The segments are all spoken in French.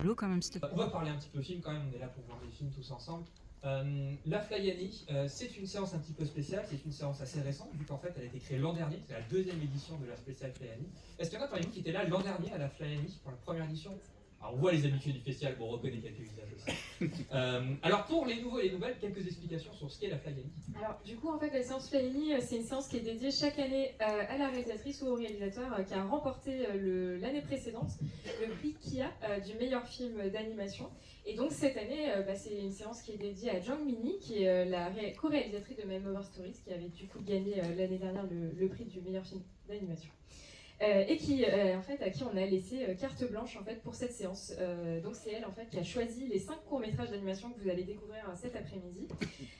Quand même, s'il te plaît. On va parler un petit peu film quand même, on est là pour voir des films tous ensemble. La Fly Annie, c'est une séance un petit peu spéciale, c'est une séance assez récente, vu qu'en fait elle a été créée l'an dernier, c'est la deuxième édition de la spéciale Fly Annie. Est-ce qu'il y en a parmi vous qui étaient là l'an dernier à la Fly Annie pour la première édition? Alors on voit les habitués du festival, bon, on reconnaît quelques visages aussi. Alors pour les nouveaux et les nouvelles, quelques explications sur ce qu'est la Fly Annie. Alors du coup en fait la séance Fly Annie, c'est une séance qui est dédiée chaque année à la réalisatrice ou au réalisateur qui a remporté l'année précédente le prix KIA du meilleur film d'animation. Et donc cette année, c'est une séance qui est dédiée à Jang Min-hee, qui est la co-réalisatrice de My Mother Stories, qui avait du coup gagné l'année dernière le prix du meilleur film d'animation. Et qui, en fait, à qui on a laissé carte blanche en fait, pour cette séance. Donc c'est elle en fait, qui a choisi les 5 courts-métrages d'animation que vous allez découvrir cet après-midi.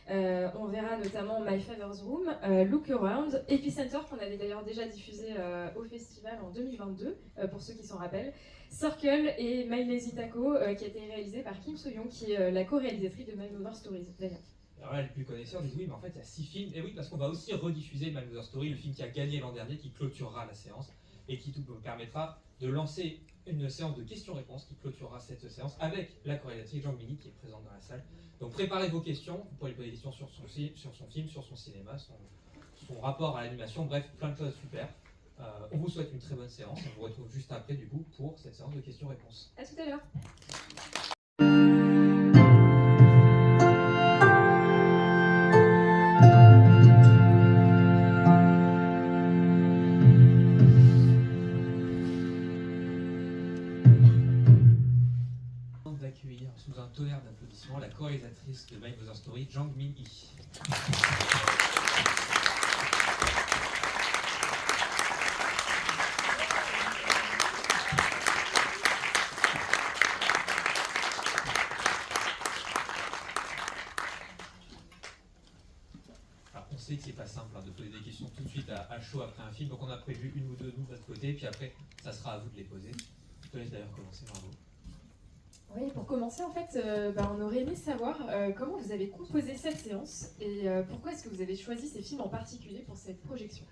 On verra notamment My Father's Room, Look Around, Epicenter, qu'on avait d'ailleurs déjà diffusé au festival en 2022, pour ceux qui s'en rappellent, Circle et My Lazy Taco, qui a été réalisé par Kim So-young, qui est la co-réalisatrice de My Mother Stories d'ailleurs. Alors là, les plus connaisseurs disent oui, mais en fait il y a 6 films. Et oui, parce qu'on va aussi rediffuser My Mother Story, le film qui a gagné l'an dernier, qui clôturera la séance et qui permettra de lancer une séance de questions-réponses qui clôturera cette séance avec la chorégraphe Jang Min-hee qui est présente dans la salle. Donc préparez vos questions, vous pourrez lui poser des questions sur son film, sur son cinéma, son rapport à l'animation, bref, plein de choses super. On vous souhaite une très bonne séance, on vous retrouve juste après du coup pour cette séance de questions-réponses. A tout à l'heure. D'accueillir sous un tonnerre d'applaudissements la chorégraphice de My Mother Story, Jang Min-hee. Alors on sait que c'est pas simple de poser des questions tout de suite à chaud après un film, donc on a prévu une ou deux nous de notre côté, puis après ça sera à vous de les poser. Je te laisse d'ailleurs commencer, Margot. Oui, pour commencer, en fait, on aurait aimé savoir comment vous avez composé cette séance et pourquoi est-ce que vous avez choisi ces films en particulier pour cette projection.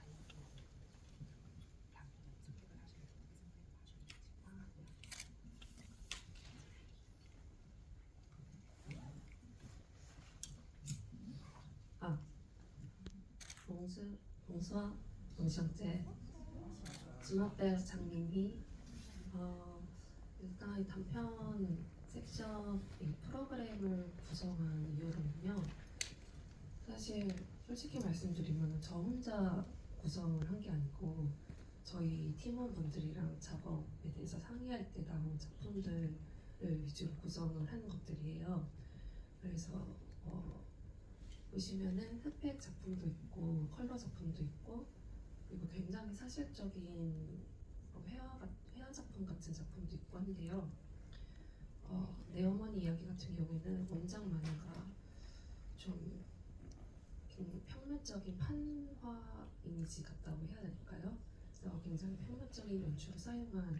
봉수와 영상제 지목대 장민희 일단 이 단편 섹션 이 프로그램을 구성한 이유는요. 사실 솔직히 말씀드리면 저 혼자 구성을 한 게 아니고 저희 팀원분들이랑 작업에 대해서 상의할 때 나온 작품들을 위주로 구성을 한 것들이에요. 그래서 보시면은 흑백 작품도 있고 컬러 작품도 있고 그리고 굉장히 사실적인 회화 작품 같은 작품도 있고 한데요. 내 어머니 이야기 같은 경우에는 원작 만화가 좀 평면적인 판화 이미지 같다고 해야 될까요? 그래서 굉장히 평면적인 연출을 사용한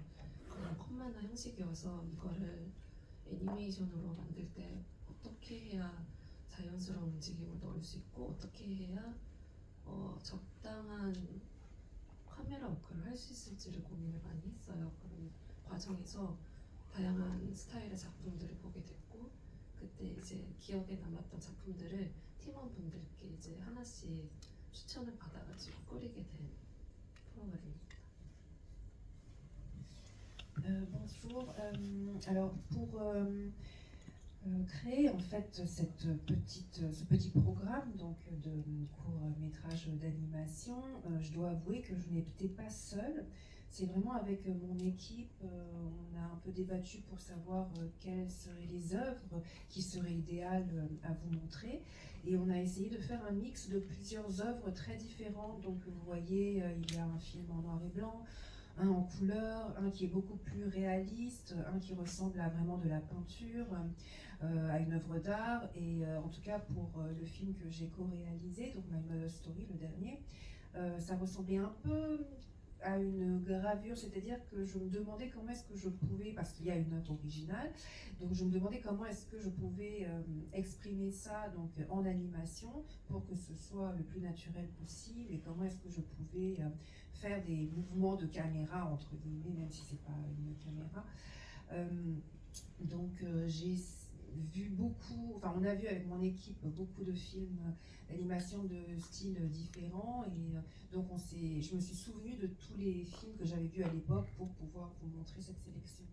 그런 컷만화 형식이어서 이거를 애니메이션으로 만들 때 어떻게 해야 자연스러운 움직임을 넣을 수 있고 어떻게 해야 적당한 카메라 워크를 할 수 있을지를 고민을 많이 했어요. 그런 과정에서 다양한 스타일의 작품들을 보게 됐고 그때 이제 기억에 남았던 작품들을 팀원분들께 이제 하나씩 추천을 받아가지고 꾸리게 된 프로그램입니다. Bonjour. Alors pour créer en fait ce petit programme donc de court métrage d'animation, je dois avouer que je n'étais pas seule. C'est vraiment avec mon équipe, on a un peu débattu pour savoir quelles seraient les œuvres qui seraient idéales à vous montrer. Et on a essayé de faire un mix de plusieurs œuvres très différentes. Donc vous voyez, il y a un film en noir et blanc, un en couleur, un qui est beaucoup plus réaliste, un qui ressemble à vraiment de la peinture, à une œuvre d'art. Et en tout cas pour le film que j'ai co-réalisé, donc My Mother Story, le dernier, ça ressemblait un peu à une gravure, c'est-à-dire que je me demandais comment est-ce que je pouvais, parce qu'il y a une œuvre originale, donc je me demandais comment est-ce que je pouvais exprimer ça donc, en animation pour que ce soit le plus naturel possible, et comment est-ce que je pouvais faire des mouvements de caméra, entre guillemets, même si c'est pas une caméra. Donc j'ai vu beaucoup, enfin on a vu avec mon équipe beaucoup de films d'animation de styles différents et donc je me suis souvenue de tous les films que j'avais vus à l'époque pour pouvoir vous montrer cette sélection.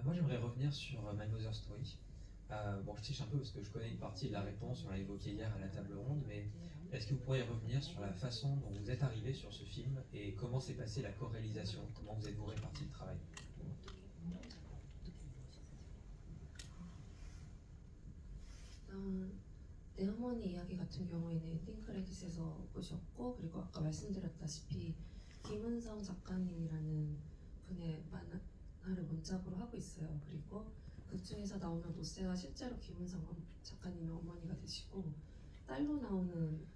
Moi, j'aimerais revenir sur My Mother's Story. Bon, je triche un peu parce que je connais une partie de la réponse, on l'a évoqué hier à la table ronde, mais est-ce que vous pourriez revenir sur la façon dont vous êtes arrivé sur ce film et comment s'est passée la co-réalisation, comment vous êtes-vous réparti le travail? 내 어머니 이야기 같은 경우에는 엔딩 크레딧에서 보셨고 그리고 아까 말씀드렸다시피 김은성 작가님이라는 분의 만화를 원작으로 하고 있어요. 그리고 극 중에서 나오는 노세가 실제로 김은성 작가님의 어머니가 되시고 딸로 나오는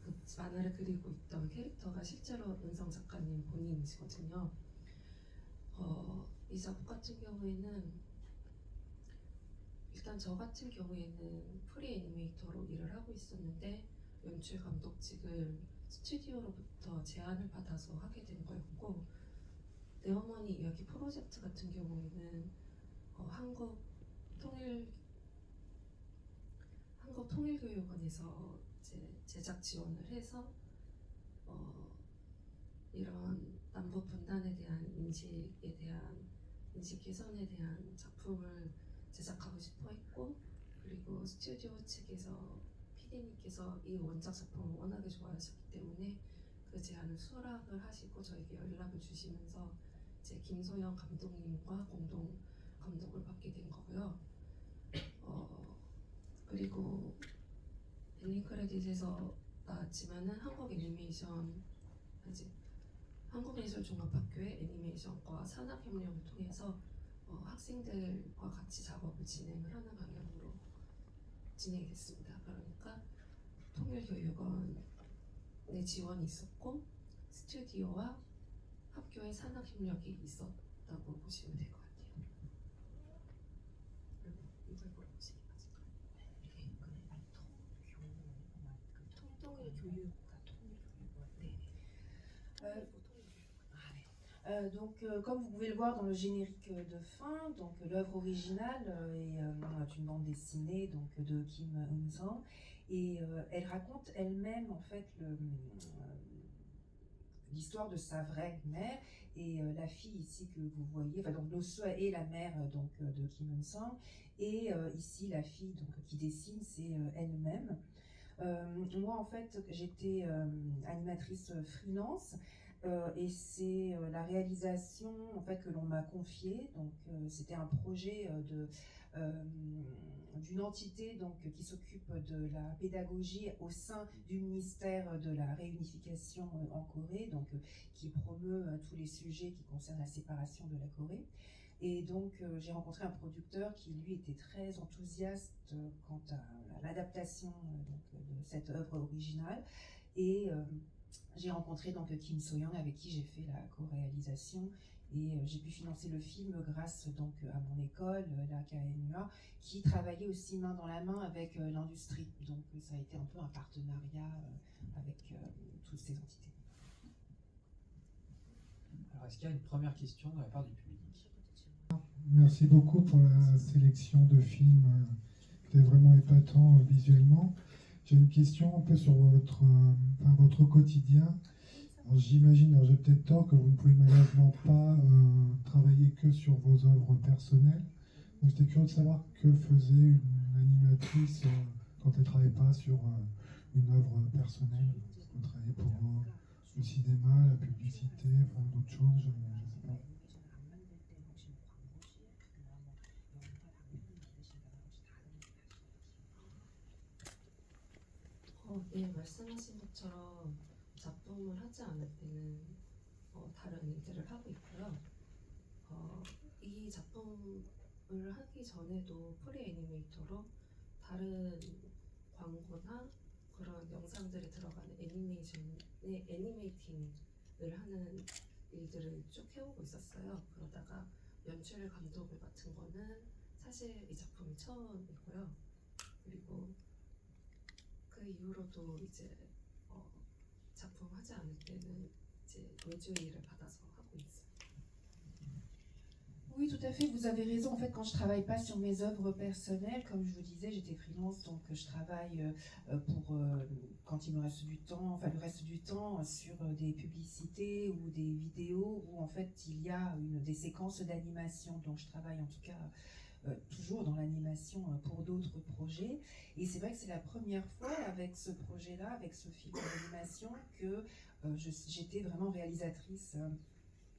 그 만화를 그리고 있던 캐릭터가 실제로 은성 작가님 본인이시거든요. 이 작품 같은 경우에는 일단 저 같은 경우에는 프리 애니메이터로 일을 하고 있었는데 연출 감독직을 스튜디오로부터 제안을 받아서 하게 된 거였고 내 어머니 이야기 프로젝트 같은 경우에는 한국통일교육원에서 이제 제작 지원을 해서 이런 남북 분단에 대한 인식 개선에 대한 작품을 제작하고 싶어 했고 그리고 스튜디오 측에서 PD님께서 이 원작 작품을 워낙에 좋아하셨기 때문에 그 제안을 수락을 하시고 저에게 연락을 주시면서 이제 김소영 감독님과 공동 감독을 받게 된 거고요. 그리고 엔딩 크레딧에서 나왔지만은 한국예술종합학교의 애니메이션과 산학협력을 통해서 학생들과 같이 작업을 진행을 하는 방향으로 진행이 됐습니다. 그러니까 통일교육원의 지원이 있었고 스튜디오와 학교의 산학협력이 있었다고 보시면 될 것 같아요. 이걸 물어보시기 맞을까요? 통일교육원. Donc, comme vous pouvez le voir dans le générique de fin, donc l'œuvre originale est une bande dessinée donc de Kim Eun-sang et elle raconte elle-même en fait l'histoire de sa vraie mère et la fille ici que vous voyez, enfin donc No-soo est la mère donc de Kim Eun-sang et ici la fille donc qui dessine c'est elle-même. Moi en fait j'étais animatrice freelance. Et c'est la réalisation en fait que l'on m'a confiée. Donc c'était un projet d'une entité donc qui s'occupe de la pédagogie au sein du ministère de la réunification en Corée, donc qui promeut tous les sujets qui concernent la séparation de la Corée. Et donc j'ai rencontré un producteur qui lui était très enthousiaste quant à l'adaptation de cette œuvre originale et j'ai rencontré donc Kim So-young avec qui j'ai fait la co-réalisation et j'ai pu financer le film grâce donc à mon école, la KNUA, qui travaillait aussi main dans la main avec l'industrie. Donc ça a été un peu un partenariat avec toutes ces entités. Alors est-ce qu'il y a une première question de la part du public? Merci beaucoup pour la sélection de films qui est vraiment épatant visuellement. J'ai une question un peu sur votre quotidien. J'imagine, j'ai peut-être tort, que vous ne pouvez malheureusement pas travailler que sur vos œuvres personnelles. Donc j'étais curieux de savoir que faisait une animatrice quand elle ne travaillait pas sur une œuvre personnelle. Vous travaillez pour le cinéma, la publicité, enfin d'autres choses, je ne sais pas. 네, 말씀하신 것처럼 작품을 하지 않을 때는 다른 일들을 하고 있고요. 이 작품을 하기 전에도 프리 애니메이터로 다른 광고나 그런 영상들에 들어가는 애니메이팅을 하는 일들을 쭉 해오고 있었어요. 그러다가 연출 감독을 맡은 거는 사실 이 작품이 처음이고요. 그리고 그 이후로도 이제 작품 하지 않을 때는 이제 외주 일을 받아서 하고 있어요. Oui, tout à fait, vous avez raison. En fait, quand je travaille pas sur mes œuvres personnelles, comme je vous disais, j'étais freelance, donc je travaille pour, quand il me reste du temps, enfin le reste du temps, sur des publicités ou des vidéos où en fait il y a des séquences d'animation. Donc je travaille en tout cas toujours dans l'animation pour d'autres projets. Et c'est vrai que c'est la première fois avec ce projet-là, avec ce film d'animation, que j'étais vraiment réalisatrice,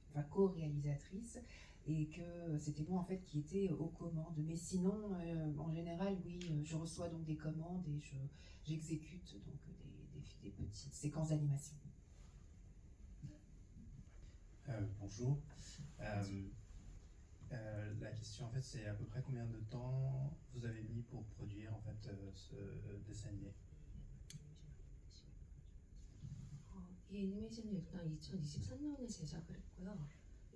enfin co-réalisatrice, et que c'était moi en fait qui était aux commandes. Mais sinon, en général, oui, je reçois donc des commandes et j'exécute donc des petites séquences d'animation. Bonjour. La question en fait c'est à peu près combien de temps vous avez mis pour produire en fait ce dessin animé? 이 애니메이션은 일단 2023년에 제작을 했고요.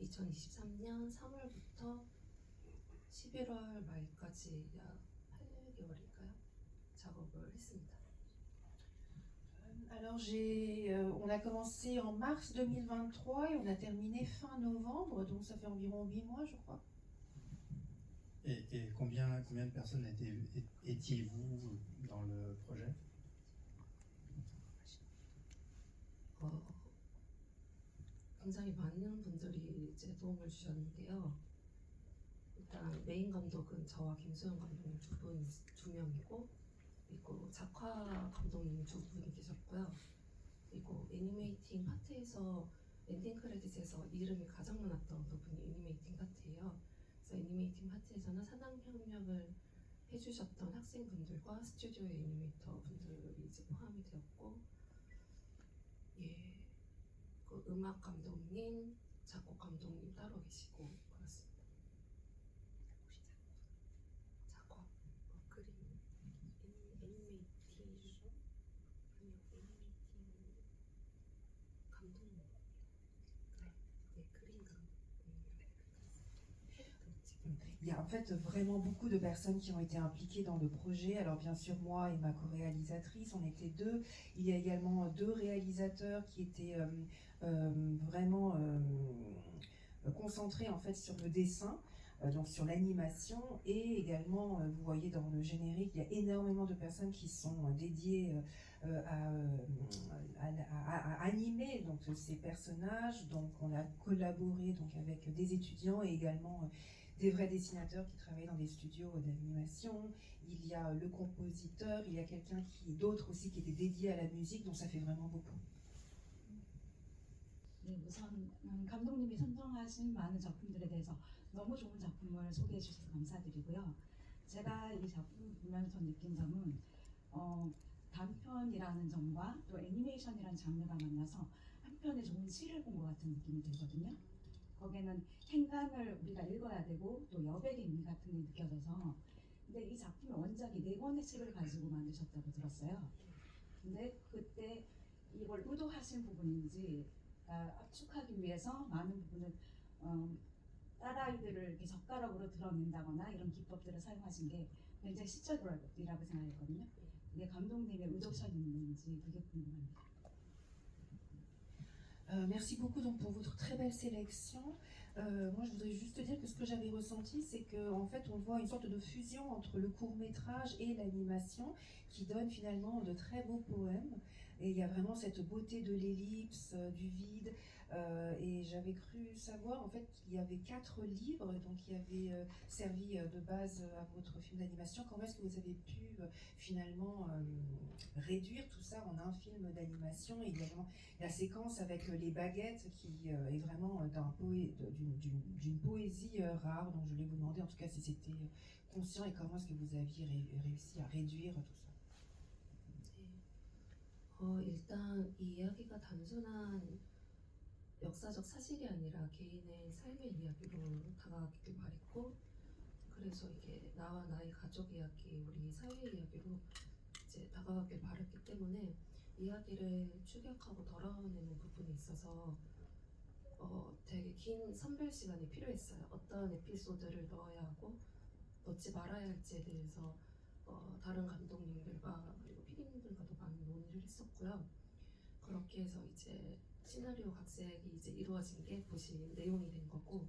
2023년 3월부터 11월 말까지 약 8개월일까요? 작업을 했습니다. Alors on a commencé en mars 2023 et on a terminé fin novembre, donc ça fait environ 8 mois je crois. Et combien de personnes étiez-vous dans le projet? 굉장히 많은 분들이 이제 도움을 주셨는데요. 일단 메인 감독은 저와 김소영 감독님 두 명이고, 그리고 작화 감독님 두 분이 계셨고요. 그리고 애니메이팅 파트에서 엔딩 크레딧에서 이름이 가장 많았던 부분이 애니메이팅 파트예요. 그래서 애니메이팅 파트에서는 산당 협력을 해주셨던 학생분들과 스튜디오 애니메이터 분들이 이제 포함이 되었고, 예, 그 음악 감독님, 작곡 감독님 따로 계시고 그렇습니다. 작화, 그림, 애니메이팅 감독님, 네, 그림 감독님. Il y a en fait vraiment beaucoup de personnes qui ont été impliquées dans le projet. Alors bien sûr moi et ma co-réalisatrice, on était deux. Il y a également deux réalisateurs qui étaient vraiment concentrés en fait sur le dessin, donc sur l'animation, et également vous voyez dans le générique, il y a énormément de personnes qui sont dédiées à animer donc ces personnages. Donc on a collaboré donc avec des étudiants et également des vrais dessinateurs qui travaillent dans des studios d'animation. Il y a le compositeur, il y a d'autres aussi qui étaient dédiés à la musique, donc ça fait vraiment beaucoup. 네, 우선 감독님이 선정하신 많은 작품들에 대해서 너무 좋은 작품을 소개해 주셔서 감사드리고요. 제가 이 작품 보면서 느낀 점은 단편이라는 점과 또 애니메이션이라는 장르가 만나서 한편의 좋은 시를 본 것 같은 느낌이 들거든요. 거기에는 행간을 우리가 읽어야 되고 또 여백의 의미 같은 게 느껴져서, 근데 이 작품의 원작이 4권의 책을 가지고 만드셨다고 들었어요. 근데 그때 이걸 의도하신 부분인지 압축하기 위해서 많은 부분을 딸아이들을 이렇게 젓가락으로 드러낸다거나 이런 기법들을 사용하신 게 굉장히 시적이라고 생각했거든요. 이게 감독님의 의도셨는지 그게 궁금합니다. Merci beaucoup donc pour votre très belle sélection. Moi, je voudrais juste dire que ce que j'avais ressenti, c'est qu'en fait, on voit une sorte de fusion entre le court-métrage et l'animation qui donne finalement de très beaux poèmes. Et il y a vraiment cette beauté de l'ellipse, du vide. Et j'avais cru savoir en fait qu'il y avait 4 livres donc qui avaient servi de base à votre film d'animation. Comment est-ce que vous avez pu finalement réduire tout ça en un film d'animation? Et également la séquence avec les baguettes qui est vraiment d'une poésie rare. Donc je voulais vous demander en tout cas si c'était conscient et comment est-ce que vous aviez réussi à réduire tout ça. 일단 이 이야기가 단순한 역사적 사실이 아니라 개인의 삶의 이야기로 다가가길 바랬고, 그래서 이게 나와 나의 가족 이야기, 우리 사회 이야기로 이제 다가가길 바랬기 때문에 이야기를 축약하고 덜어내는 부분이 있어서 되게 긴 선별 시간이 필요했어요. 어떤 에피소드를 넣어야 하고 넣지 말아야 할지에 대해서 다른 감독님들과 그리고 PD님들과도 많은 논의를 했었고요. 그렇게 해서 이제 시나리오 각색이 이제 이루어진 게 보신 내용이 된 거고,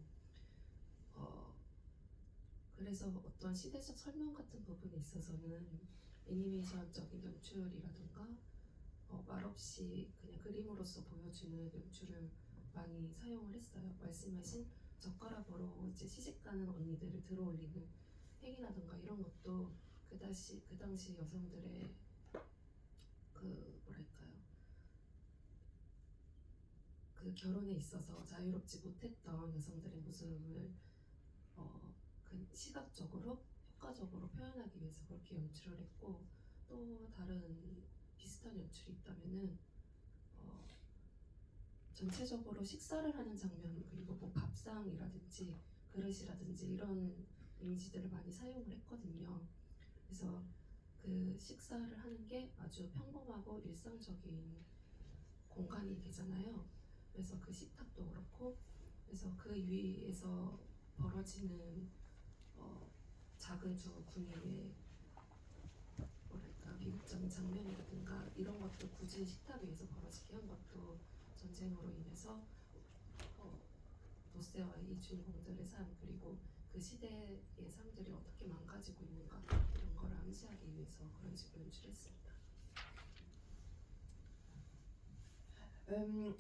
그래서 어떤 시대적 설명 같은 부분에 있어서는 애니메이션적인 연출이라던가 말없이 그냥 그림으로서 보여주는 연출을 많이 사용을 했어요. 말씀하신 젓가락으로 이제 시집가는 언니들을 들어올리는 행위라던가 이런 것도 그 당시 여성들의 그 뭐랄까요, 그 결혼에 있어서 자유롭지 못했던 여성들의 모습을 그 시각적으로 효과적으로 표현하기 위해서 그렇게 연출을 했고, 또 다른 비슷한 연출이 있다면은 전체적으로 식사를 하는 장면, 그리고 뭐 밥상이라든지 그릇이라든지 이런 이미지들을 많이 사용을 했거든요. 그래서 그 식사를 하는 게 아주 평범하고 일상적인 공간이 되잖아요. 그래서 그 식탁도 그렇고, 그래서 그 위에서 벌어지는 작은 두 군인의 뭐랄까 비극적인 장면이라든가 이런 것도 굳이 식탁 위에서 벌어지게 한 것도 전쟁으로 인해서 도세와의 주인공들의 삶, 그리고 그 시대의 삶들이 어떻게 망가지고 있는가 이런 걸 암시하기 위해서 그런 식으로 연출했습니다.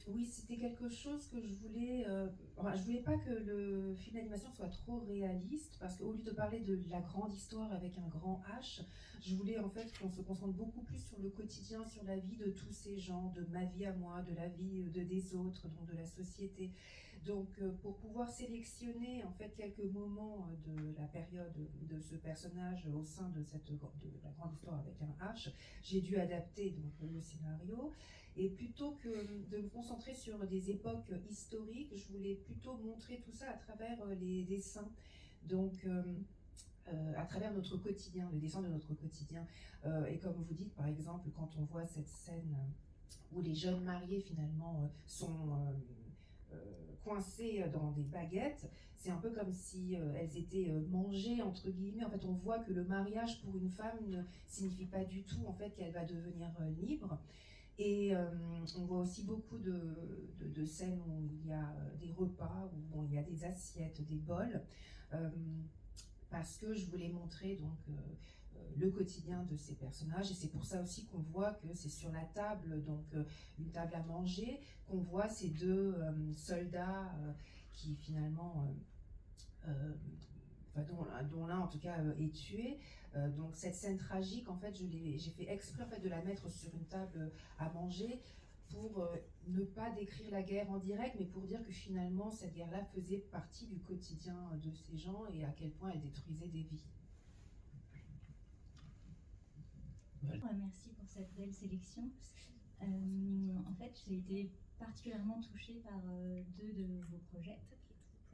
Oui, c'était quelque chose que je voulais. Je voulais pas que le film d'animation soit trop réaliste, parce qu'au lieu de parler de la grande histoire avec un grand H, je voulais en fait qu'on se concentre beaucoup plus sur le quotidien, sur la vie de tous ces gens, de ma vie à moi, de la vie des autres, donc de la société. Donc, pour pouvoir sélectionner en fait quelques moments de la période de ce personnage au sein de la grande histoire avec un H, j'ai dû adapter donc le scénario. Et plutôt que de me concentrer sur des époques historiques, je voulais plutôt montrer tout ça à travers les dessins, donc à travers notre quotidien, le dessin de notre quotidien. Et comme vous dites, par exemple, quand on voit cette scène où les jeunes mariés finalement sont coincées dans des baguettes, c'est un peu comme si elles étaient mangées entre guillemets. En fait, on voit que le mariage pour une femme ne signifie pas du tout en fait qu'elle va devenir libre. Et on voit aussi beaucoup de scènes où il y a des repas, où bon, il y a des assiettes, des bols, parce que je voulais montrer donc le quotidien de ces personnages. Et c'est pour ça aussi qu'on voit que c'est sur la table, donc une table à manger, qu'on voit ces deux soldats qui finalement, dont l'un en tout cas est tué. Donc cette scène tragique, en fait, j'ai fait exprès en fait, de la mettre sur une table à manger pour ne pas décrire la guerre en direct, mais pour dire que finalement cette guerre-là faisait partie du quotidien de ces gens et à quel point elle détruisait des vies. Merci pour cette belle sélection. En fait, j'ai été particulièrement touchée par deux de vos projets.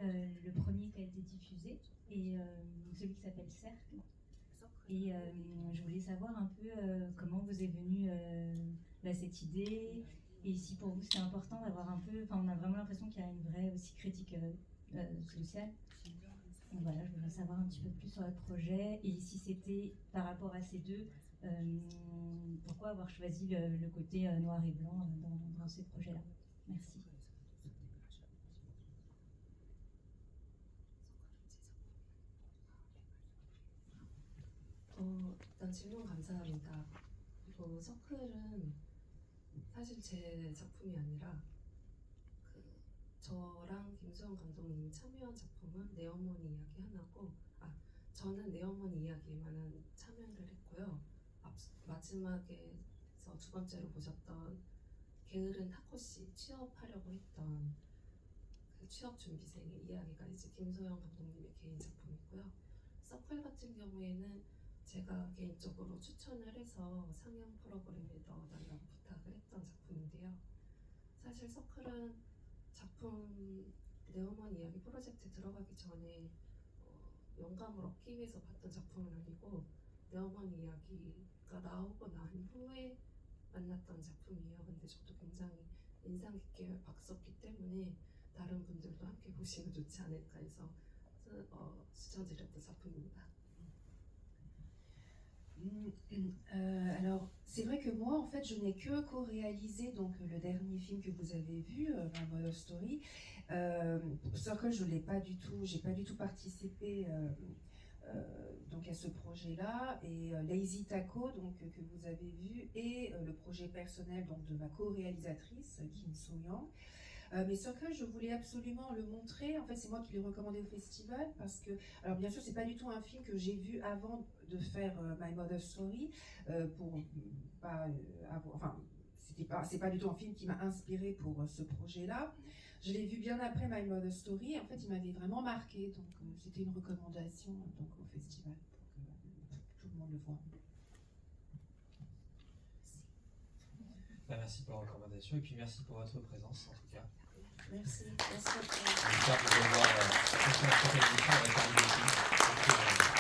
Le premier qui a été diffusé et celui qui s'appelle Cercle. Et je voulais savoir un peu comment vous est venue cette idée, et si pour vous c'était important d'avoir un peu, on a vraiment l'impression qu'il y a une vraie aussi critique sociale. Donc voilà, je voudrais savoir un petit peu plus sur votre projet, et si c'était par rapport à ces deux, pourquoi avoir choisi le côté noir et blanc dans ces projets-là. Merci. 일단 질문 감사합니다. 그리고 서클은 사실 제 작품이 아니라 저랑 김수영 감독님이 참여한 작품은 내 어머니 이야기 하나고, 저는 내 어머니 이야기에만은 참여를 했고요. 마지막에서 두 번째로 보셨던 게으른 타코씨, 취업하려고 했던 그 취업 준비생의 이야기가 이제 김소영 감독님의 개인 작품이고요. 서클 같은 경우에는 제가 개인적으로 추천을 해서 상영 프로그램에 넣어달라고 부탁을 했던 작품인데요. 사실 서클은 작품 내 어머니 이야기 프로젝트 들어가기 전에 영감을 얻기 위해서 봤던 작품은 아니고, 내 어머니 이야기가 나오고 난 후에 만났던 작품이에요. 근데 저도 굉장히 인상 깊게 봤었기 때문에 다른 분들도 함께 보시면 좋지 않을까 해서 추천드렸던 작품입니다. Alors, c'est vrai que moi, en fait, je n'ai que co-réalisé donc le dernier film que vous avez vu, My Mother Story. Circle, je l'ai pas du tout, j'ai pas du tout participé donc à ce projet-là. Et Lazy Taco, donc que vous avez vu, et le projet personnel donc de ma co-réalisatrice Kim So-young. Mais Circle, je voulais absolument le montrer. En fait, c'est moi qui l'ai recommandé au festival parce que, alors bien sûr, c'est pas du tout un film que j'ai vu avant de faire My Mother Story. Pour pas enfin, c'est pas du tout un film qui m'a inspiré pour ce projet-là. Je l'ai vu bien après My Mother Story. En fait, il m'avait vraiment marqué. Donc, c'était une recommandation donc au festival pour que tout le monde le voit. Bah, merci pour la recommandation et puis merci pour votre présence en tout cas. Merci. J'espère que vous allez voir la prochaine édition avec un nouveau film.